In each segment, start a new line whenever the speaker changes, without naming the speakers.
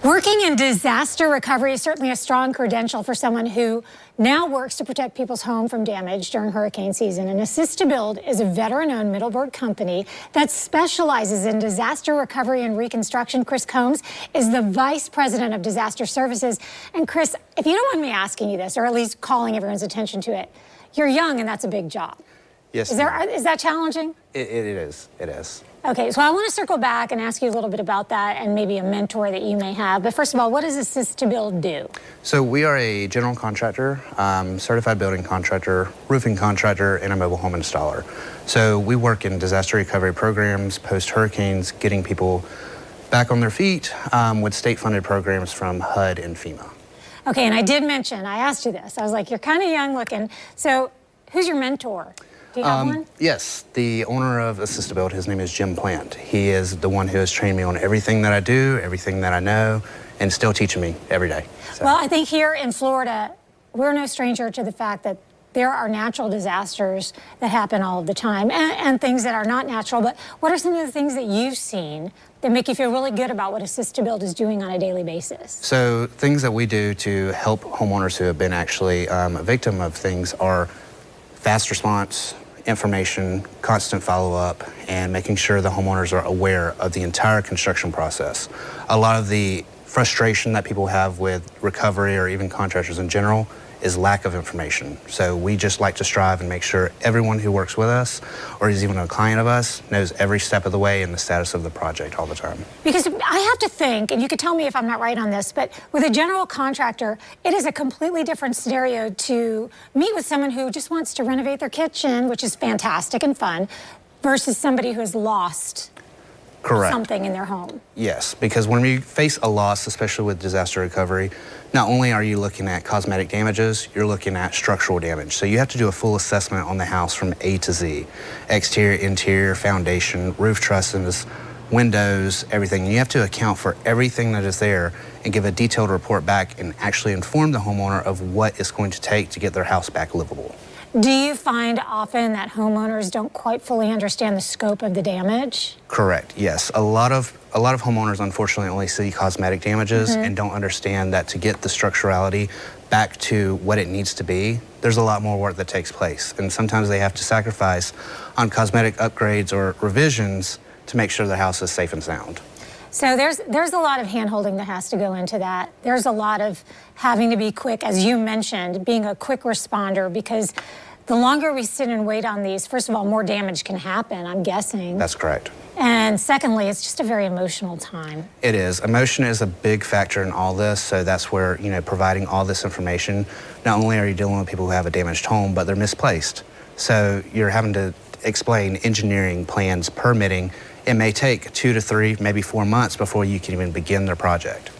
Working in disaster recovery is certainly a strong credential for someone who now works to protect people's home from damage during hurricane season. And Assist2build is a veteran-owned Middleburg company that specializes in disaster recovery and reconstruction. Chris Combs is the Vice President of Disaster Services. And Chris, if you don't mind me asking you this, or at least calling everyone's attention to it, you're young and that's a big job.
Yes.
Is that challenging?
It is. It is.
Okay, so I want to circle back and ask you a little bit about that and maybe a mentor that you may have. But first of all, what does Assist2build do?
So we are a general contractor, certified building contractor, roofing contractor, and a mobile home installer. So we work in disaster recovery programs, post-hurricanes, getting people back on their feet with state-funded programs from HUD and FEMA.
Okay, and I did mention, I asked you this. I was like, you're kind of young looking. So who's your mentor? Do you have one?
Yes, the owner of Assist2build, his name is Jim Plant. He is the one who has trained me on everything that I do, everything that I know, and still teaching me every day. So.
Well, I think here in Florida, we're no stranger to the fact that there are natural disasters that happen all of the time and things that are not natural. But what are some of the things that you've seen that make you feel really good about what Assist2build is doing on a daily basis?
So things that we do to help homeowners who have been actually a victim of things are fast response, information, constant follow-up, and making sure the homeowners are aware of the entire construction process. A lot of the frustration that people have with recovery or even contractors in general is lack of information. So we just like to strive and make sure everyone who works with us or is even a client of us knows every step of the way and the status of the project all the time.
Because I have to think, and you could tell me if I'm not right on this, but with a general contractor, it is a completely different scenario to meet with someone who just wants to renovate their kitchen, which is fantastic and fun, versus somebody who has lost
Correct.
Something in their home.
Yes, because when we face a loss, especially with disaster recovery, not only are you looking at cosmetic damages, you're looking at structural damage. So you have to do a full assessment on the house from A to Z. Exterior, interior, foundation, roof trusses, windows, everything. You have to account for everything that is there and give a detailed report back and actually inform the homeowner of what it's going to take to get their house back livable.
Do you find often that homeowners don't quite fully understand the scope of the damage?
Correct, yes. A lot of homeowners unfortunately only see cosmetic damages and don't understand that to get the structurality back to what it needs to be, there's a lot more work that takes place. And sometimes they have to sacrifice on cosmetic upgrades or revisions to make sure the house is safe and sound.
So there's a lot of hand-holding that has to go into that. There's a lot of having to be quick, as you mentioned, being a quick responder, because the longer we sit and wait on these, first of all, more damage can happen, I'm guessing.
That's correct.
And secondly, it's just a very emotional time.
It is. Emotion is a big factor in all this, so that's where, providing all this information, not only are you dealing with people who have a damaged home, but they're misplaced. So you're having to explain engineering, plans, permitting. It may take 2 to 3, maybe 4 months before you can even begin their project.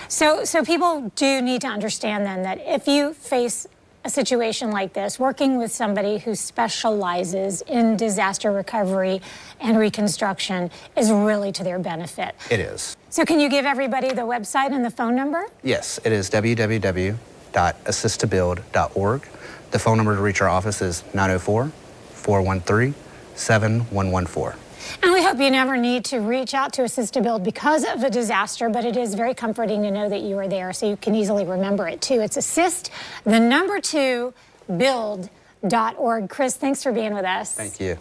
So people do need to understand then that if you face a situation like this, working with somebody who specializes in disaster recovery and reconstruction is really to their benefit.
It is.
So can you give everybody the website and the phone number?
Yes, it is www.assist2build.org. The phone number to reach our office is 904-413-7114.
And we hope you never need to reach out to Assist2build because of a disaster, but it is very comforting to know that you are there, so you can easily remember it too. It's Assist2build.org. Chris, thanks for being with us.
Thank you.